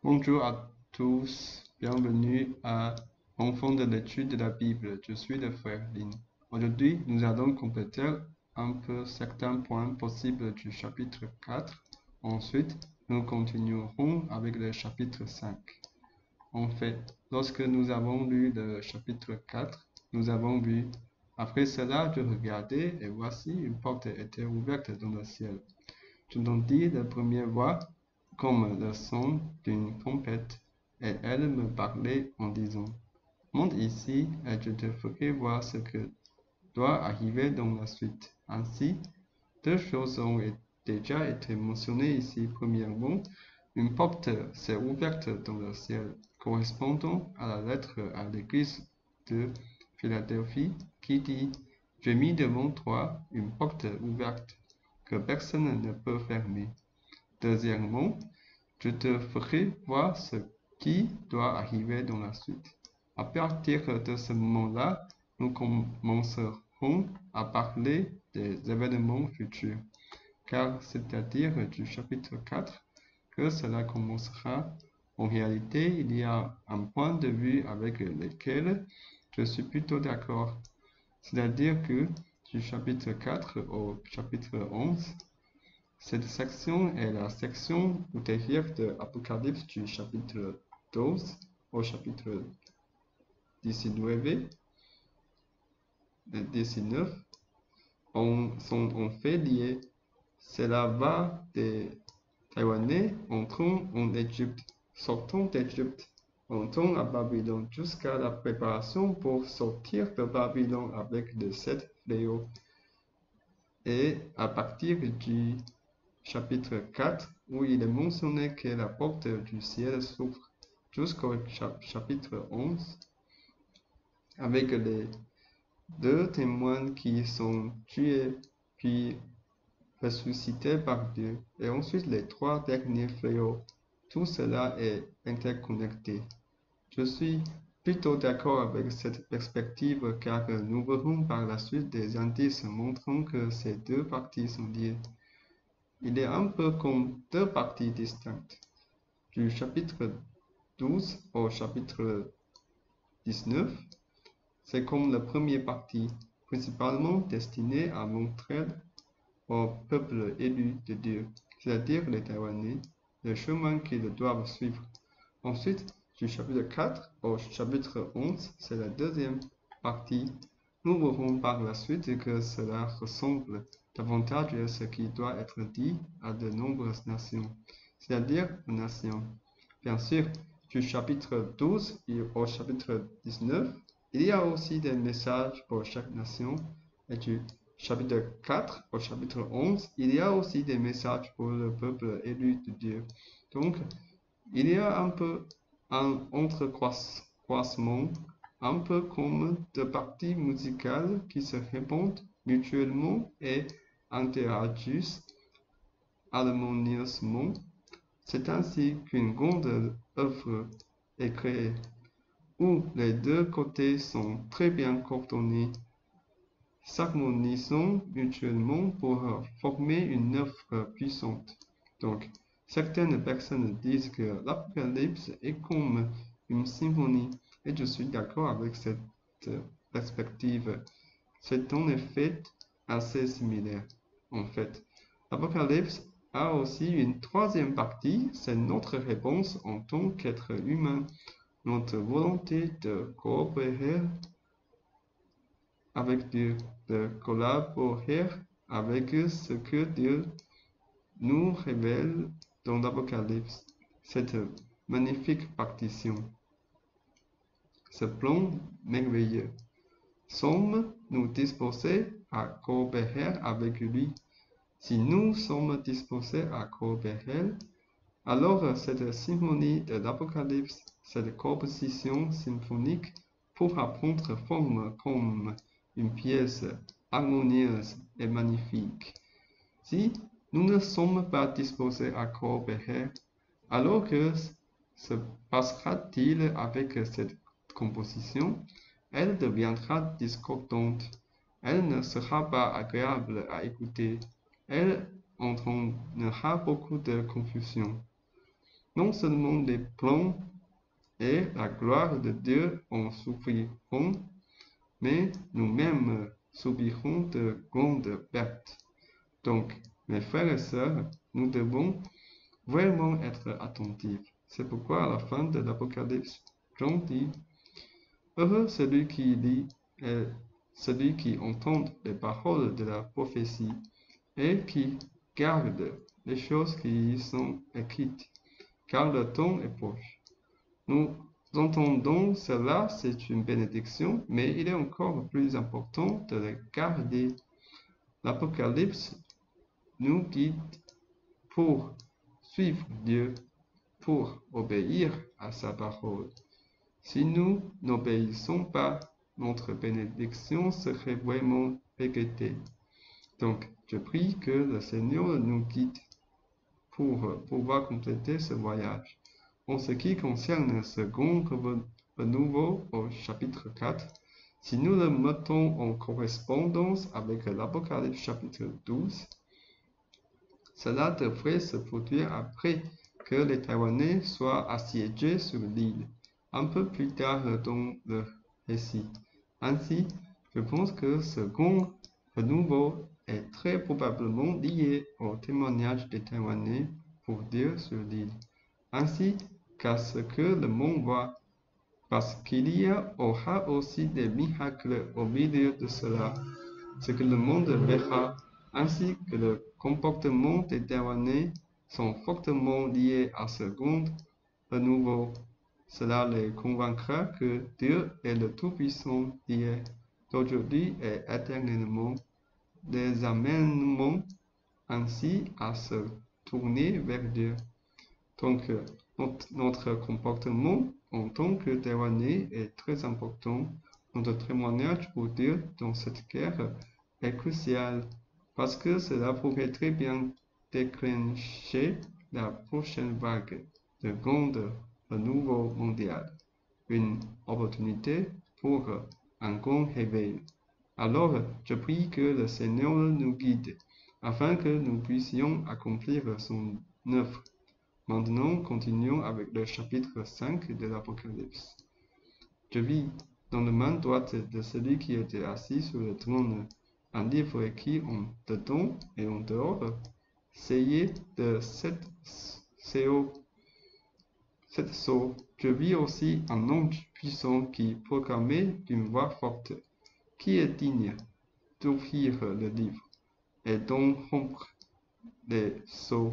Bonjour à tous, bienvenue à Enfants de l'étude de la Bible. Je suis le frère Lin. Aujourd'hui, nous allons compléter un peu certains points possibles du chapitre 4. Ensuite, nous continuerons avec le chapitre 5. En fait, lorsque nous avons lu le chapitre 4, nous avons vu, après cela, je regardais et voici une porte était ouverte dans le ciel. J'entendis la première voix comme le son d'une trompette, et elle me parlait en disant, monte ici et je te ferai voir ce que doit arriver dans la suite. Ainsi, deux choses ont déjà été mentionnées ici. Premièrement, une porte s'est ouverte dans le ciel, correspondant à la lettre à l'église de Philadelphie qui dit, j'ai mis devant toi une porte ouverte que personne ne peut fermer. Deuxièmement, je te ferai voir ce qui doit arriver dans la suite. À partir de ce moment-là, nous commencerons à parler des événements futurs, car c'est-à-dire du chapitre 4 que cela commencera. En réalité, il y a un point de vue avec lequel je suis plutôt d'accord. C'est-à-dire que du chapitre 4 au chapitre 11, cette section est la section ultérieure de l'Apocalypse du chapitre 12 au chapitre 19. Sont en fait liés. Cela va des Taïwanais entrant en Égypte, sortant d'Égypte, entrant à Babylone jusqu'à la préparation pour sortir de Babylone avec les 7 fléaux. Et à partir du chapitre 4, où il est mentionné que la porte du ciel s'ouvre jusqu'au chapitre 11, avec les deux témoins qui sont tués puis ressuscités par Dieu, et ensuite les trois derniers fléaux. Tout cela est interconnecté. Je suis plutôt d'accord avec cette perspective car nous verrons par la suite des indices montrant que ces deux parties sont liées. Il est un peu comme deux parties distinctes. Du chapitre 12 au chapitre 19, c'est comme la première partie, principalement destinée à montrer au peuple élu de Dieu, c'est-à-dire les Taïwanais, le chemin qu'ils doivent suivre. Ensuite, du chapitre 4 au chapitre 11, c'est la deuxième partie. Nous verrons par la suite que cela ressemble davantage à ce qui doit être dit à de nombreuses nations, c'est-à-dire aux nations. Bien sûr, du chapitre 12 au chapitre 19, il y a aussi des messages pour chaque nation, et du chapitre 4 au chapitre 11, il y a aussi des messages pour le peuple élu de Dieu. Donc, il y a un peu un entrecroisement, un peu comme deux parties musicales qui se répondent mutuellement et interagissent harmonieusement. C'est ainsi qu'une grande œuvre est créée, où les deux côtés sont très bien coordonnés, s'harmonisant mutuellement pour former une œuvre puissante. Donc, certaines personnes disent que l'Apocalypse est comme une symphonie, et je suis d'accord avec cette perspective. C'est en effet assez similaire. En fait, l'Apocalypse a aussi une troisième partie, c'est notre réponse en tant qu'être humain, notre volonté de coopérer avec Dieu, de collaborer avec ce que Dieu nous révèle dans l'Apocalypse, cette magnifique partition, ce plan merveilleux. Sommes-nous disposés à coopérer avec lui? Si nous sommes disposés à coopérer, alors cette symphonie de l'Apocalypse, cette composition symphonique pourra prendre forme comme une pièce harmonieuse et magnifique. Si nous ne sommes pas disposés à coopérer, alors que se passera-t-il avec cette composition? Elle deviendra discordante, elle ne sera pas agréable à écouter, elle entraînera beaucoup de confusion. Non seulement les plans et la gloire de Dieu en souffriront, mais nous-mêmes subirons de grandes pertes. Donc, mes frères et sœurs, nous devons vraiment être attentifs. C'est pourquoi à la fin de l'Apocalypse, Jean dit, heureux celui qui lit et celui qui entend les paroles de la prophétie et qui garde les choses qui y sont écrites, car le temps est proche. Nous entendons cela, c'est une bénédiction, mais il est encore plus important de le garder. L'Apocalypse nous guide pour suivre Dieu, pour obéir à sa parole. Si nous n'obéissons pas, notre bénédiction serait vraiment regrettée. Donc, je prie que le Seigneur nous guide pour pouvoir compléter ce voyage. En ce qui concerne le second renouveau au chapitre 4, si nous le mettons en correspondance avec l'Apocalypse chapitre 12, cela devrait se produire après que les Taïwanais soient assiégés sur l'île, un peu plus tard dans le récit. Ainsi, je pense que ce second renouveau est très probablement lié au témoignage des Taïwanais pour Dieu sur l'île, ainsi qu'à ce que le monde voit, parce qu'il y aura aussi des miracles au milieu de cela, ce que le monde verra, ainsi que le comportement des Taïwanais sont fortement liés à ce second renouveau. Cela les convaincra que Dieu est le Tout-Puissant d'hier, d'aujourd'hui et éternellement. Les amèneront ainsi à se tourner vers Dieu. Donc, notre comportement en tant que Taïwanais est très important. Notre témoignage pour Dieu dans cette guerre est crucial parce que cela pourrait très bien déclencher la prochaine vague de grand renouveau mondial, une opportunité pour un grand réveil. Alors, je prie que le Seigneur nous guide afin que nous puissions accomplir son œuvre. Maintenant, continuons avec le chapitre 5 de l'Apocalypse. Je vis dans la main droite de celui qui était assis sur le trône un livre écrit en dedans et en dehors, scellé de sept sceaux. Je vis aussi un ange puissant qui proclamait d'une voix forte, qui est digne d'ouvrir le livre et d'en rompre les sceaux.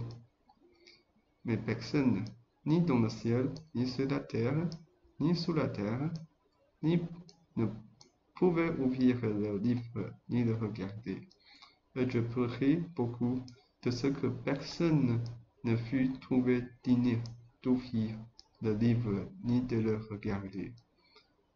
Mais personne, ni dans le ciel, ni sur la terre, ni sous la terre, ni ne pouvait ouvrir le livre, ni le regarder. Et je pleurais beaucoup de ce que personne ne fut trouvé digne d'ouvrir le livre, ni de le regarder.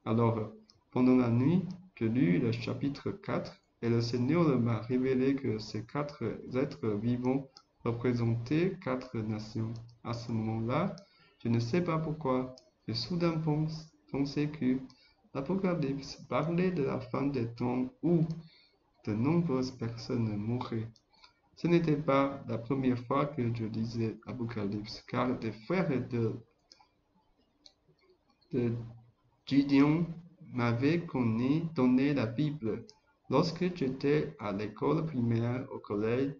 Alors, pendant la nuit, je lus le chapitre 4, et le Seigneur m'a révélé que ces 4 êtres vivants représentaient 4 nations. À ce moment-là, je ne sais pas pourquoi, j'ai soudain pensé que l'Apocalypse parlait de la fin des temps où de nombreuses personnes mourraient. Ce n'était pas la première fois que je lisais l'Apocalypse, car des frères de Gideon m'avaient donné la Bible lorsque j'étais à l'école primaire, au collège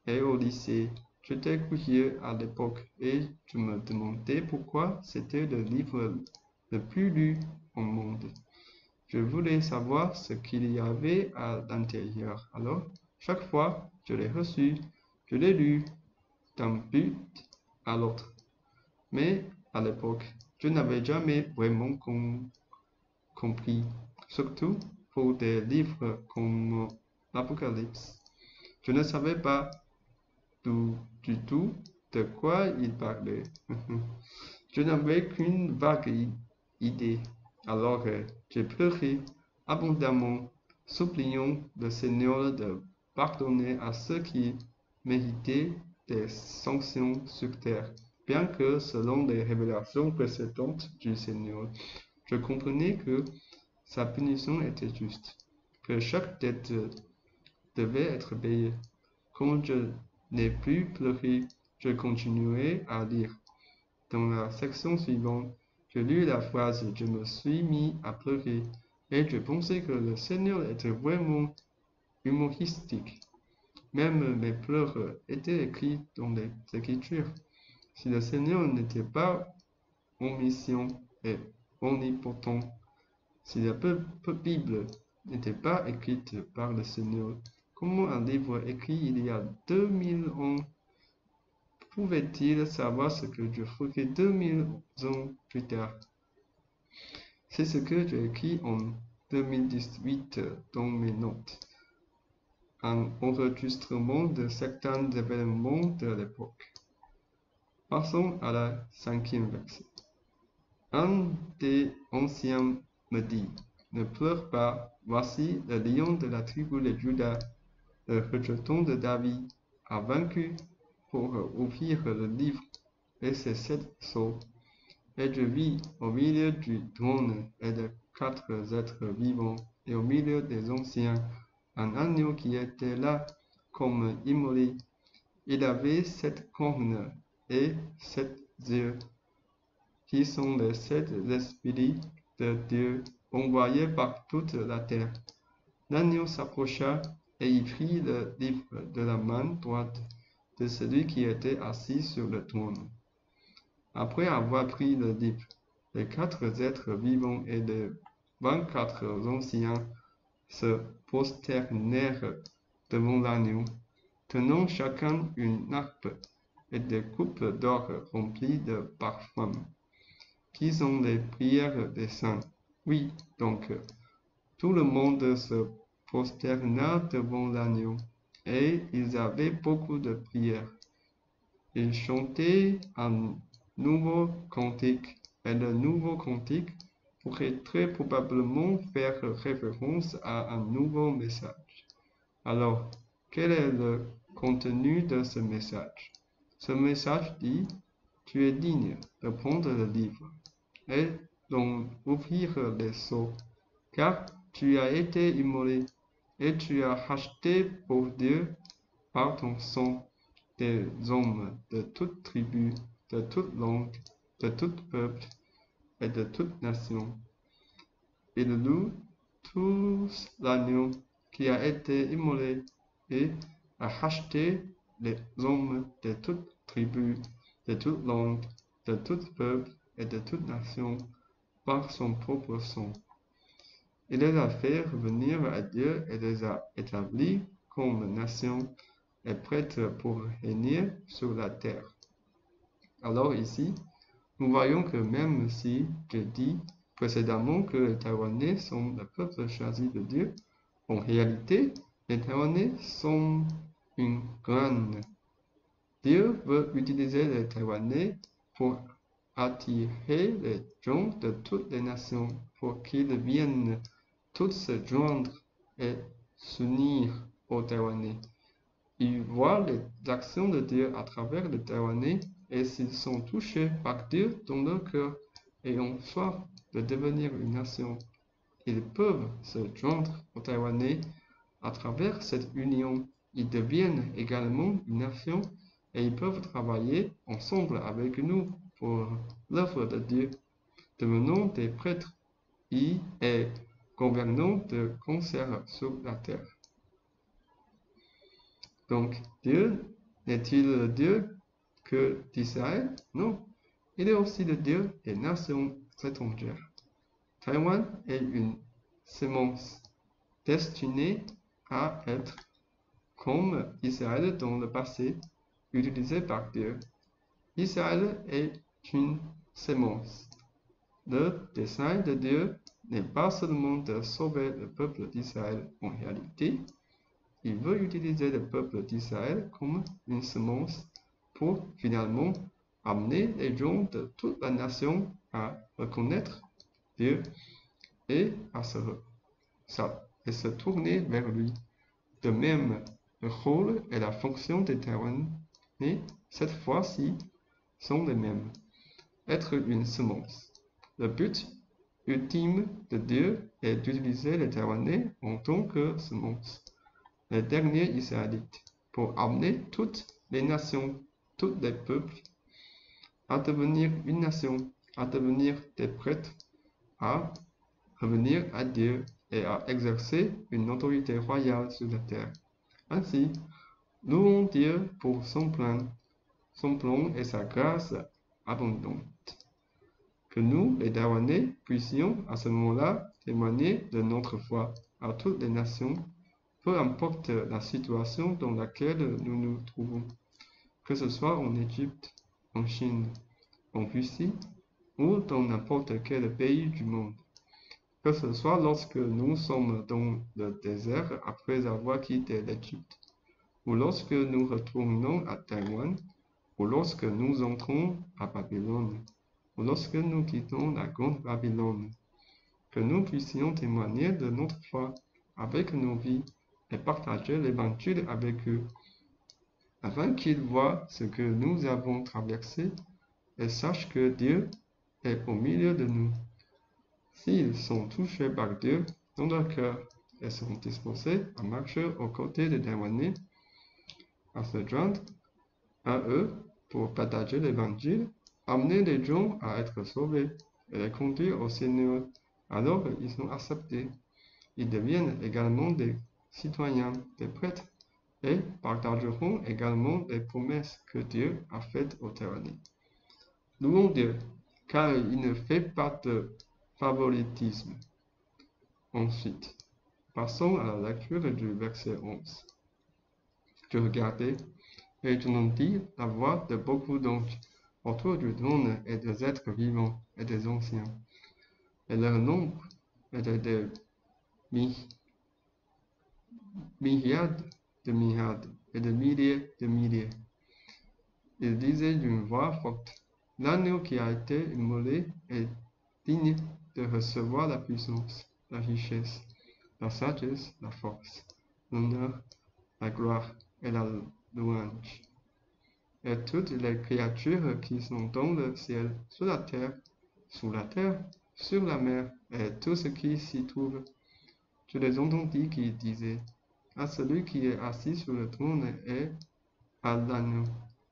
et au lycée. J'étais curieux à l'époque et je me demandais pourquoi c'était le livre le plus lu au monde. Je voulais savoir ce qu'il y avait à l'intérieur. Alors, chaque fois, je l'ai reçu, je l'ai lu d'un but à l'autre. Mais à l'époque, je n'avais jamais vraiment compris, surtout pour des livres comme l'Apocalypse. Je ne savais pas du tout de quoi il parlait. Je n'avais qu'une vague idée. Alors j'ai pleuré abondamment, suppliant le Seigneur de pardonner à ceux qui méritaient des sanctions sur terre, bien que selon les révélations précédentes du Seigneur, je comprenais que sa punition était juste, que chaque dette devait être payée. Quand je n'ai plus pleuré, Je continuerai à lire. Dans la section suivante, je lus la phrase « Je me suis mis à pleurer » et je pensais que le Seigneur était vraiment humoristique. Même mes pleurs étaient écrits dans les Écritures. Si le Seigneur n'était pas omniscient et omnipotent, si la Bible n'était pas écrite par le Seigneur, comment un livre écrit il y a 2000 ans pouvait-il savoir ce que je ferais 2000 ans plus tard? C'est ce que j'ai écrit en 2018 dans mes notes. Un enregistrement de certains événements de l'époque. Passons à la 5e verset. Un des anciens me dit, ne pleure pas, voici le lion de la tribu de Juda, le rejeton de David, a vaincu pour ouvrir le livre et ses 7 sceaux. Et je vis au milieu du trône et des 4 êtres vivants, et au milieu des anciens, un agneau qui était là comme immolé. Il avait 7 cornes et 7 yeux, qui sont les 7 esprits de Dieu envoyés par toute la terre. L'agneau s'approcha et y prit le livre de la main droite de celui qui était assis sur le trône. Après avoir pris le livre, les 4 êtres vivants et les 24 anciens se prosternèrent devant l'agneau, tenant chacun une harpe et des coupes d'or remplies de parfums, qui sont les prières des saints. Oui, donc, tout le monde se prosterna devant l'agneau, et ils avaient beaucoup de prières. Ils chantaient un nouveau cantique, et le nouveau cantique pourrait très probablement faire référence à un nouveau message. Alors, quel est le contenu de ce message? Ce message dit, tu es digne de prendre le livre et d'en ouvrir les sceaux, car tu as été immolé et tu as racheté pour Dieu par ton sang des hommes de toute tribu, de toute langue, de tout peuple et de toute nation. Ils louent tous l'agneau qui a été immolé et a racheté les hommes de toute tribu, de toute langue, de tout peuple et de toute nation par son propre sang. Il les a fait revenir à Dieu et les a établis comme nation et prêtres pour régner sur la terre. Alors ici, nous voyons que même si j'ai dit précédemment que les Taïwanais sont le peuple choisi de Dieu, en réalité, les Taïwanais sont une graine. Dieu veut utiliser les Taïwanais pour attirer les gens de toutes les nations, pour qu'ils viennent tous se joindre et s'unir aux Taïwanais. Ils voient les actions de Dieu à travers les Taïwanais et s'ils sont touchés par Dieu dans leur cœur et ont soif de devenir une nation, ils peuvent se joindre aux Taïwanais à travers cette union. Ils deviennent également une nation et ils peuvent travailler ensemble avec nous pour l'œuvre de Dieu, devenant des prêtres et gouvernant de concert sur la terre. Donc, Dieu n'est-il le Dieu que d'Israël? Non, il est aussi le Dieu des nations étrangères. Taïwan est une semence destinée à être comme Israël dans le passé, utilisée par Dieu. Israël est une semence. Le dessein de Dieu n'est pas seulement de sauver le peuple d'Israël en réalité. Il veut utiliser le peuple d'Israël comme une semence pour finalement amener les gens de toute la nation à reconnaître Dieu et à se tourner vers lui. De même, le rôle et la fonction des Taïwanais, cette fois-ci, sont les mêmes. Être une semence. Le but ultime de Dieu est d'utiliser les Taïwanais en tant que semence, les derniers Israélites, pour amener toutes les nations tous les peuples à devenir une nation, à devenir des prêtres, à revenir à Dieu et à exercer une autorité royale sur la terre. Ainsi, louons Dieu pour son plan et sa grâce abondante. Que nous, les Taïwanais, puissions à ce moment-là témoigner de notre foi à toutes les nations, peu importe la situation dans laquelle nous nous trouvons, que ce soit en Égypte, en Chine, en Russie ou dans n'importe quel pays du monde. Que ce soit lorsque nous sommes dans le désert après avoir quitté l'Égypte, ou lorsque nous retournons à Taïwan, ou lorsque nous entrons à Babylone, ou lorsque nous quittons la grande Babylone, que nous puissions témoigner de notre foi avec nos vies et partager l'évangile avec eux, afin qu'ils voient ce que nous avons traversé et sachent que Dieu est au milieu de nous. S'ils sont touchés par Dieu dans leur cœur et sont disposés à marcher aux côtés des Taïwanais, à se joindre à eux pour partager l'évangile, amener les gens à être sauvés et les conduire au Seigneur, alors ils sont acceptés. Ils deviennent également des citoyens, des prêtres, et partageront également les promesses que Dieu a faites aux Taïwanais. Louons Dieu, car il ne fait pas de favoritisme. Ensuite, passons à la lecture du verset 11. Je regardais, et j'entendis la voix de beaucoup d'anges autour du trône et des êtres vivants et des anciens. Et leur nombre était de myriades de myriades et de milliers de milliers. Ils disaient d'une voix forte, l'agneau qui a été immolé est digne de recevoir la puissance, la richesse, la sagesse, la force, l'honneur, la gloire et la louange. Et toutes les créatures qui sont dans le ciel, sur la terre, sous la terre, sur la mer, et tout ce qui s'y trouve, je les entendis qui disaient, à celui qui est assis sur le trône et à l'agneau,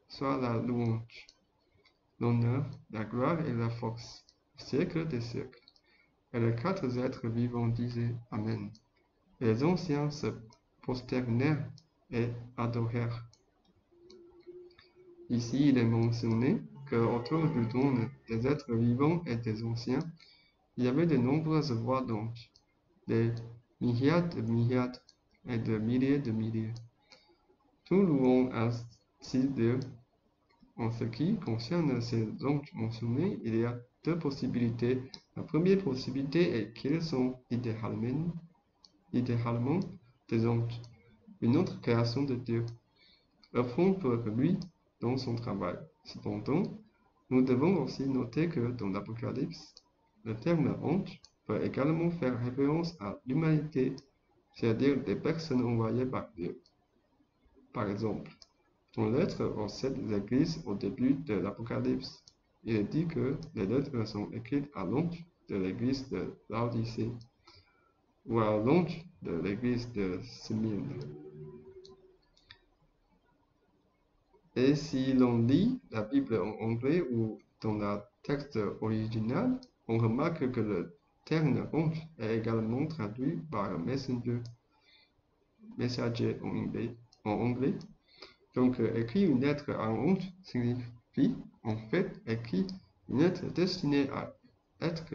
soit la louange, l'honneur, la gloire et la force, au siècle des siècles. Et les quatre êtres vivants disaient Amen. Et les anciens se prosternèrent et adorèrent. Ici, il est mentionné qu'autour du trône des êtres vivants et des anciens, il y avait de nombreuses voix d'anges, des myriades et de milliers de milliers. Tout louons ainsi Dieu. En ce qui concerne ces anges mentionnés, il y a deux possibilités. La première possibilité est qu'ils sont idéalement des anges, une autre création de Dieu, œuvrant pour lui dans son travail. Cependant, nous devons aussi noter que dans l'Apocalypse, le terme ange peut également faire référence à l'humanité, c'est-à-dire des personnes envoyées par Dieu. Par exemple, dans lettre aux 7 églises au début de l'Apocalypse, il est dit que les lettres sont écrites à l'ange de l'église de Laodicée ou à l'ange de l'église de Smyrne. Et si l'on lit la Bible en anglais ou dans le texte original, on remarque que le terme ange est également traduit par messager en anglais. Donc, écrire une lettre à un ange signifie en fait écrire une lettre destinée à être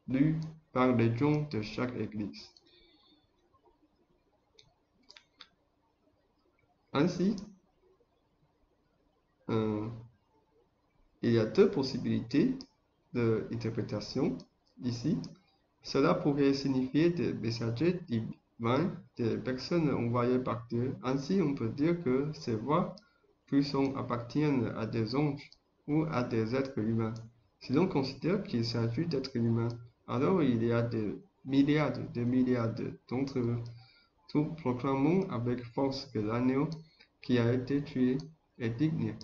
lue par les gens de chaque église. Ainsi, il y a deux possibilités d'interprétation ici. Cela pourrait signifier des messagers divins, des personnes envoyées par Dieu. Ainsi, on peut dire que ces voix puissantes appartiennent à des anges ou à des êtres humains. Si l'on considère qu'il s'agit d'êtres humains, alors il y a des milliards d'entre eux. Tout proclamons avec force que l'agneau qui a été tué est digne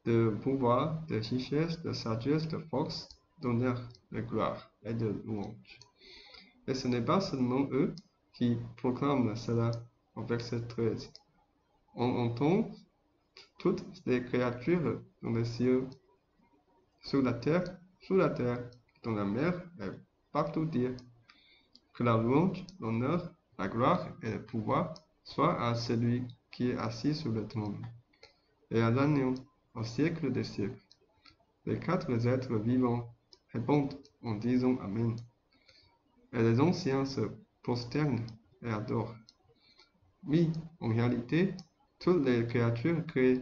de pouvoir, de richesse, de sagesse, de force, d'honneur, de gloire et de louange. Et ce n'est pas seulement eux qui proclament cela au verset 13. On entend toutes les créatures dans les cieux, sur la terre, sous la terre, dans la mer et partout dire que la louange, l'honneur, la gloire et le pouvoir soient à celui qui est assis sur le trône et à l'agneau au siècle des siècles. Les quatre êtres vivants répondent en disant Amen. Et les anciens se prosternent et adorent. Oui, en réalité, toutes les créatures créées,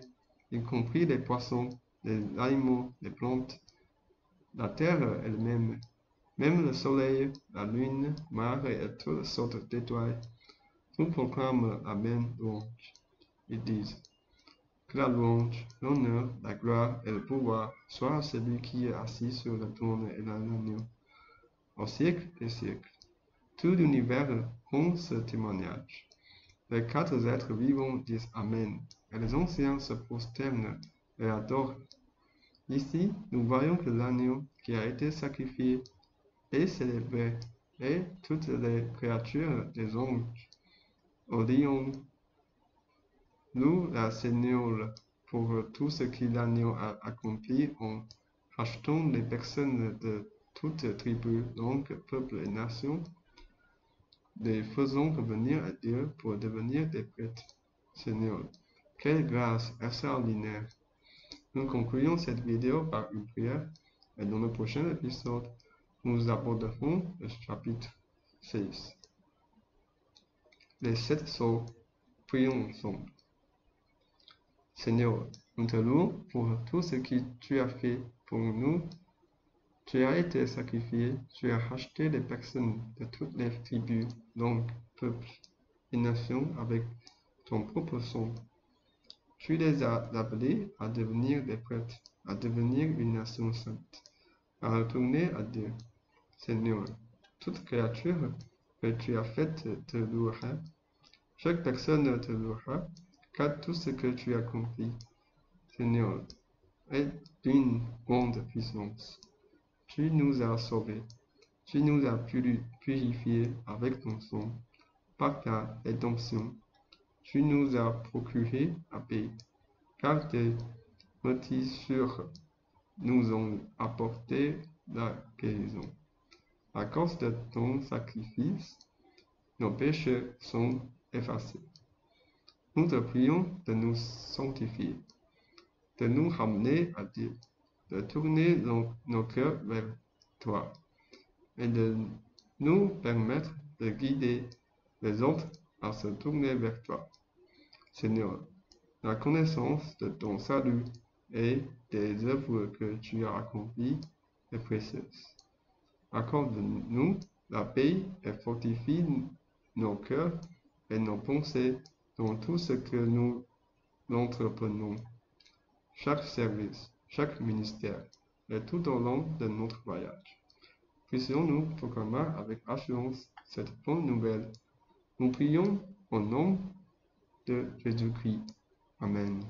y compris les poissons, les animaux, les plantes, la terre elle-même, même le soleil, la lune, Mars et toutes sortes d'étoiles, tout proclament Amen louange. Ils disent que la louange, l'honneur, la gloire et le pouvoir soient à celui qui est assis sur le trône et l'agneau, au siècle des siècles. Tout l'univers rend ce témoignage. Les quatre êtres vivants disent Amen, et les anciens se prosternent et adorent. Ici, nous voyons que l'agneau qui a été sacrifié est célébré, et toutes les créatures des anges, Orion, loue la Seigneur pour tout ce que l'agneau a accompli en rachetant les personnes de toutes tribus, langues, peuples et nations, les faisant revenir à Dieu pour devenir des prêtres. Seigneur, quelle grâce extraordinaire! Nous concluons cette vidéo par une prière et dans le prochain épisode, nous aborderons le chapitre 6. Les 7 sceaux, prions ensemble. Seigneur, nous te louons pour tout ce que tu as fait pour nous. Tu as été sacrifié, tu as racheté les personnes de toutes les tribus, langues, peuples et nations avec ton propre sang. Tu les as appelés à devenir des prêtres, à devenir une nation sainte, à retourner à Dieu. Seigneur, toute créature que tu as faite te louera, chaque personne te louera, car tout ce que tu as accompli, Seigneur, est d'une grande puissance. Tu nous as sauvés, tu nous as purifiés avec ton sang, par ta rédemption. Tu nous as procuré la paix, car tes morsures nous ont apporté la guérison. À cause de ton sacrifice, nos péchés sont effacés. Nous te prions de nous sanctifier, de nous ramener à Dieu, de tourner nos cœurs vers toi et de nous permettre de guider les autres à se tourner vers toi. Seigneur, la connaissance de ton salut et des œuvres que tu as accomplies est précieuse. Accorde-nous la paix et fortifie nos cœurs et nos pensées dans tout ce que nous entreprenons, chaque service, chaque ministère, et tout au long de notre voyage. Puissions-nous proclamer avec assurance cette bonne nouvelle. Nous prions au nom de Jésus-Christ. Amen.